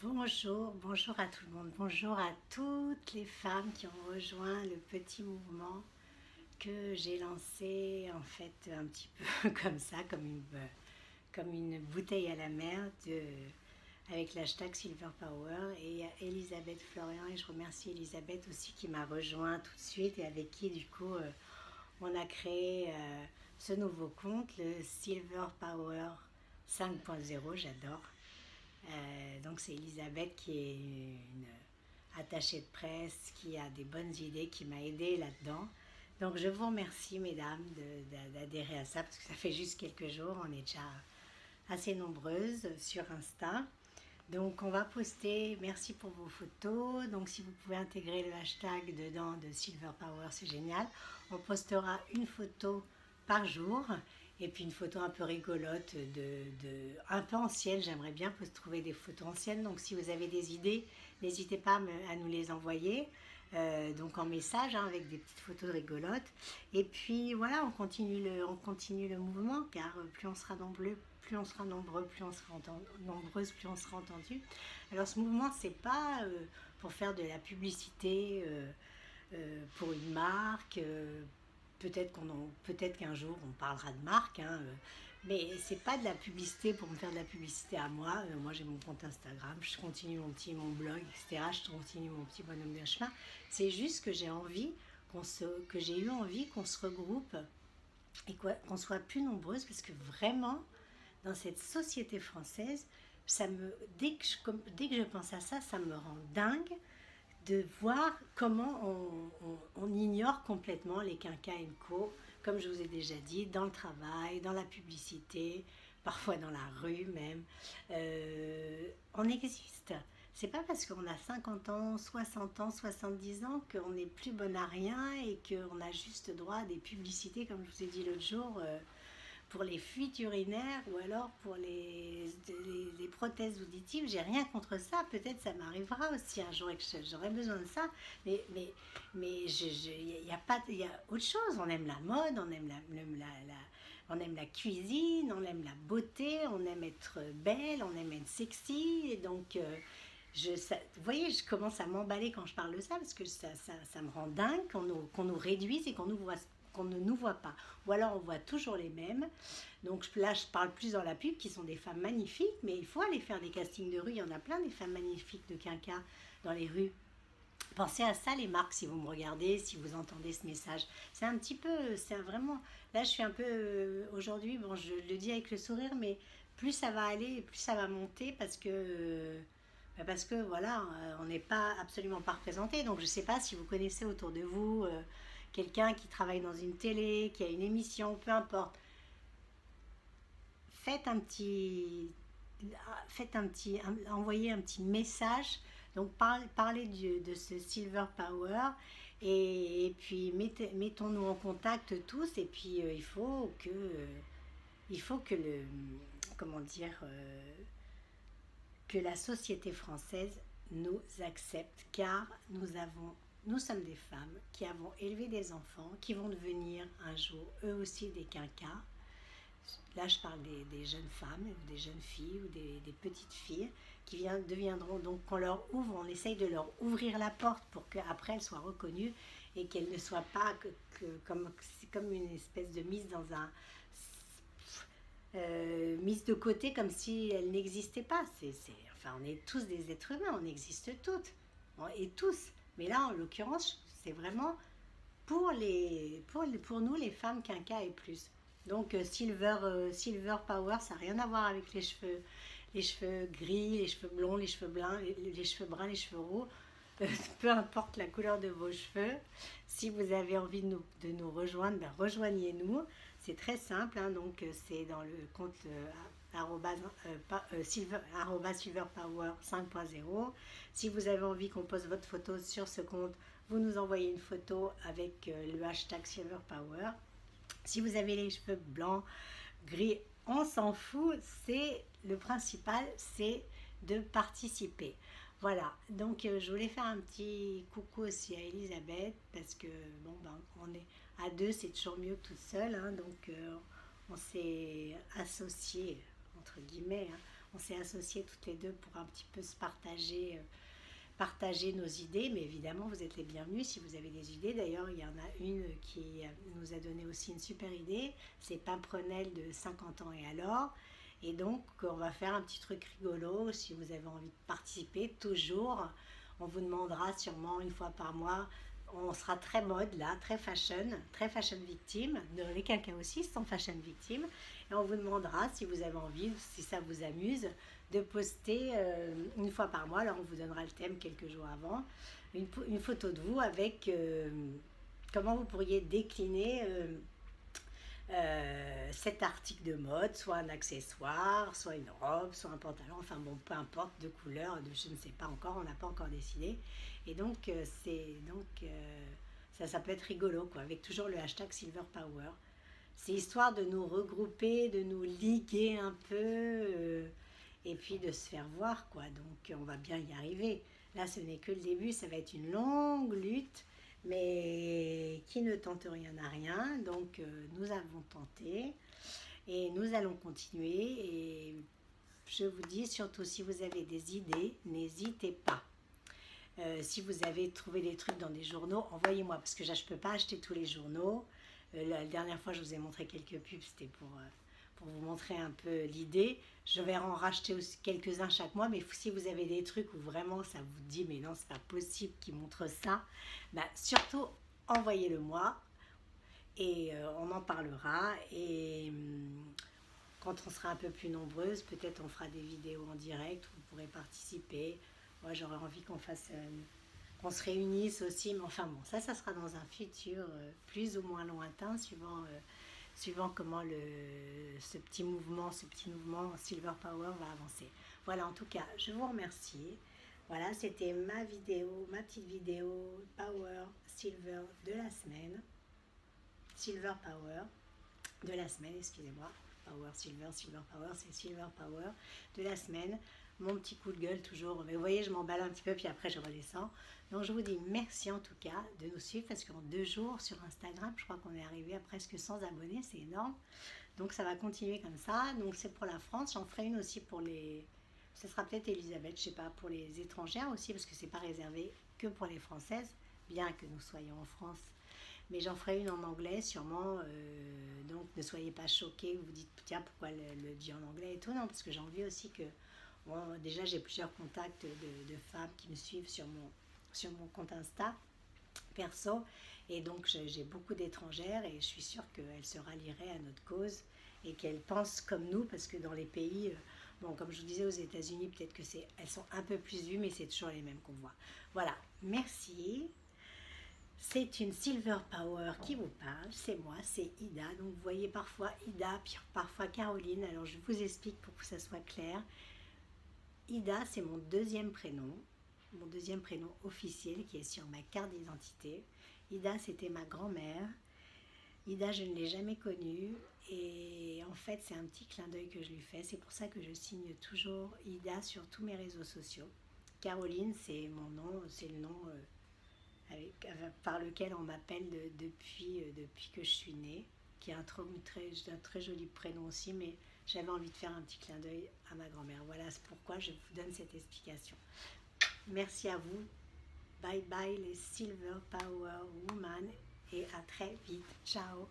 Bonjour, bonjour à tout le monde, bonjour à toutes les femmes qui ont rejoint le petit mouvement que j'ai lancé en fait un petit peu comme ça, comme une bouteille à la mer avec l'hashtag Silver Power. Et il y a Elisabeth Florian et je remercie Elisabeth aussi qui m'a rejoint tout de suite et avec qui du coup on a créé ce nouveau compte, le Silver Power 5.0, j'adore. Donc c'est Elisabeth qui est une attachée de presse, qui a des bonnes idées, qui m'a aidée là-dedans. Donc je vous remercie mesdames d'adhérer à ça parce que ça fait juste quelques jours, on est déjà assez nombreuses sur Insta. Donc on va poster, merci pour vos photos, donc si vous pouvez intégrer le hashtag dedans de Silver Power, c'est génial. On postera une photo par jour et puis une photo un peu rigolote, un peu ancienne, j'aimerais bien trouver des photos anciennes, donc si vous avez des idées, n'hésitez pas à nous les envoyer. Donc en message avec des petites photos rigolotes et puis voilà on continue le mouvement car plus on sera nombreux plus on sera nombreuses, plus on sera entendu. Alors ce mouvement, c'est pas pour faire de la publicité pour une marque. Peut-être qu'un jour on parlera de marque, hein, mais c'est pas de la publicité pour me faire de la publicité à moi. Moi j'ai mon compte Instagram, je continue mon blog, etc. Je continue mon petit bonhomme de chemin. C'est juste que que j'ai eu envie qu'on se regroupe et qu'on soit plus nombreuses parce que vraiment dans cette société française, dès que je pense à ça, ça me rend dingue de voir comment on ignore complètement les quinquas, comme je vous ai déjà dit, dans le travail, dans la publicité, parfois dans la rue même. On existe. C'est pas parce qu'on a 50 ans, 60 ans, 70 ans qu'on n'est plus bon à rien et qu'on a juste droit à des publicités, comme je vous ai dit l'autre jour, pour les fuites urinaires ou alors pour les prothèses auditives. J'ai rien contre ça, peut-être ça m'arrivera aussi un jour et que j'aurai besoin de ça, mais il y a pas, il y a autre chose. On aime la mode, on aime on aime la cuisine, on aime la beauté, on aime être belle, on aime être sexy, et donc vous voyez, je commence à m'emballer quand je parle de ça parce que ça me rend dingue qu'on nous réduise et qu'on ne nous voit pas. Ou alors on voit toujours les mêmes. Donc là, je parle plus dans la pub, qui sont des femmes magnifiques, mais il faut aller faire des castings de rue. Il y en a plein des femmes magnifiques de quinca dans les rues. Pensez à ça les marques si vous me regardez, si vous entendez ce message. C'est un petit peu, c'est vraiment... Là, je suis un peu... aujourd'hui, bon, je le dis avec le sourire, mais plus ça va aller, plus ça va monter parce que voilà, on n'est pas absolument pas représenté. Donc je ne sais pas si vous connaissez autour de vous quelqu'un qui travaille dans une télé, qui a une émission, peu importe. Faites un petit, envoyez un petit message. Donc parlez de ce Silver Power et puis mettons-nous en contact tous. Et puis il faut que comment dire, que la société française nous accepte car nous sommes des femmes qui avons élevé des enfants qui vont devenir un jour eux aussi des quinquas. Là, je parle des jeunes femmes ou des jeunes filles ou des petites filles deviendront, donc qu'on leur ouvre, on essaye de leur ouvrir la porte pour qu'après elles soient reconnues et qu'elles ne soient pas comme une espèce de mise dans un mise de côté comme si elles n'existaient pas. Enfin, on est tous des êtres humains, on existe toutes et tous. Mais là, en l'occurrence, c'est vraiment pour nous, les femmes quinca et plus. Donc Silver Power, ça n'a rien à voir avec les cheveux gris, les cheveux blonds, les cheveux blancs, les cheveux bruns, les cheveux roux. Peu importe la couleur de vos cheveux, si vous avez envie de nous rejoindre, ben rejoignez-nous. C'est très simple, hein, donc c'est dans le compte silverpower 5.0. Si vous avez envie qu'on pose votre photo sur ce compte, vous nous envoyez une photo avec le hashtag silverpower. Si vous avez les cheveux blancs, gris, on s'en fout, c'est le principal, c'est de participer. Voilà, donc je voulais faire un petit coucou aussi à Elisabeth parce que bon ben on est à deux, c'est toujours mieux que toute seule, hein, donc on s'est associés entre guillemets, hein. on s'est associés toutes les deux pour un petit peu se partager nos idées, mais évidemment vous êtes les bienvenus si vous avez des idées. D'ailleurs il y en a une qui nous a donné aussi une super idée, c'est Pimprenel de 50 ans et alors, et donc on va faire un petit truc rigolo si vous avez envie de participer. Toujours on vous demandera sûrement une fois par mois, on sera très mode là, très fashion victime, les caca aussi sont fashion victime, et on vous demandera si vous avez envie, si ça vous amuse, de poster une fois par mois. Alors on vous donnera le thème quelques jours avant, une photo de vous avec comment vous pourriez décliner cet article de mode, soit un accessoire, soit une robe, soit un pantalon, enfin bon, peu importe, de couleur, je ne sais pas encore, on n'a pas encore décidé. Et donc, ça peut être rigolo, quoi, avec toujours le hashtag Silver Power. C'est histoire de nous regrouper, de nous liguer un peu, et puis de se faire voir, quoi. Donc, on va bien y arriver. Là, ce n'est que le début, ça va être une longue lutte, mais qui ne tente rien n'a rien. Donc, nous avons tenté et nous allons continuer. Et je vous dis, surtout si vous avez des idées, n'hésitez pas. Si vous avez trouvé des trucs dans des journaux, envoyez-moi, parce que je ne peux pas acheter tous les journaux. La dernière fois, je vous ai montré quelques pubs, c'était pour vous montrer un peu l'idée. Je vais en racheter aussi quelques-uns chaque mois, mais si vous avez des trucs où vraiment ça vous dit, mais non, c'est pas possible qu'ils montrent ça, bah, surtout envoyez-le-moi et on en parlera. Et quand on sera un peu plus nombreuses, peut-être on fera des vidéos en direct où vous pourrez participer. Moi, j'aurais envie qu'on se réunisse aussi, mais enfin bon, ça sera dans un futur plus ou moins lointain, suivant comment ce petit mouvement Silver Power va avancer. Voilà, en tout cas, je vous remercie. Voilà, c'était ma petite vidéo Power Silver de la semaine. Silver Power de la semaine, excusez-moi. Power Silver Power, c'est Silver Power de la semaine. Mon petit coup de gueule toujours, mais vous voyez, je m'emballe un petit peu, puis après je redescends. Donc je vous dis merci en tout cas de nous suivre, parce qu'en 2 jours sur Instagram, je crois qu'on est arrivé à presque 100 abonnés, c'est énorme. Donc ça va continuer comme ça. Donc c'est pour la France, j'en ferai une aussi pour ce sera peut-être Elisabeth, je sais pas, pour les étrangères aussi, parce que c'est pas réservé que pour les Françaises, bien que nous soyons en France. Mais j'en ferai une en anglais sûrement, donc ne soyez pas choqués, vous dites tiens pourquoi le dit en anglais et tout, non, parce que j'ai envie aussi que, bon, déjà j'ai plusieurs contacts de femmes qui me suivent sur mon compte Insta perso, et donc j'ai beaucoup d'étrangères et je suis sûre qu'elles se rallieraient à notre cause et qu'elles pensent comme nous, parce que dans les pays, bon, comme je vous disais, aux États-Unis peut-être que elles sont un peu plus vues, mais c'est toujours les mêmes qu'on voit. Voilà, merci. C'est une Silver Power qui vous parle, c'est moi, c'est Ida. Donc vous voyez parfois Ida, puis parfois Caroline. Alors je vous explique pour que ça soit clair. Ida, c'est mon deuxième prénom officiel qui est sur ma carte d'identité. Ida, c'était ma grand-mère. Ida, je ne l'ai jamais connue, et en fait c'est un petit clin d'œil que je lui fais. C'est pour ça que je signe toujours Ida sur tous mes réseaux sociaux. Caroline, c'est mon nom, c'est le nom par lequel on m'appelle depuis que je suis née, qui est un très joli prénom aussi, mais j'avais envie de faire un petit clin d'œil à ma grand-mère. Voilà, c'est pourquoi je vous donne cette explication. Merci à vous. Bye bye les Silver Power Woman, et à très vite. Ciao.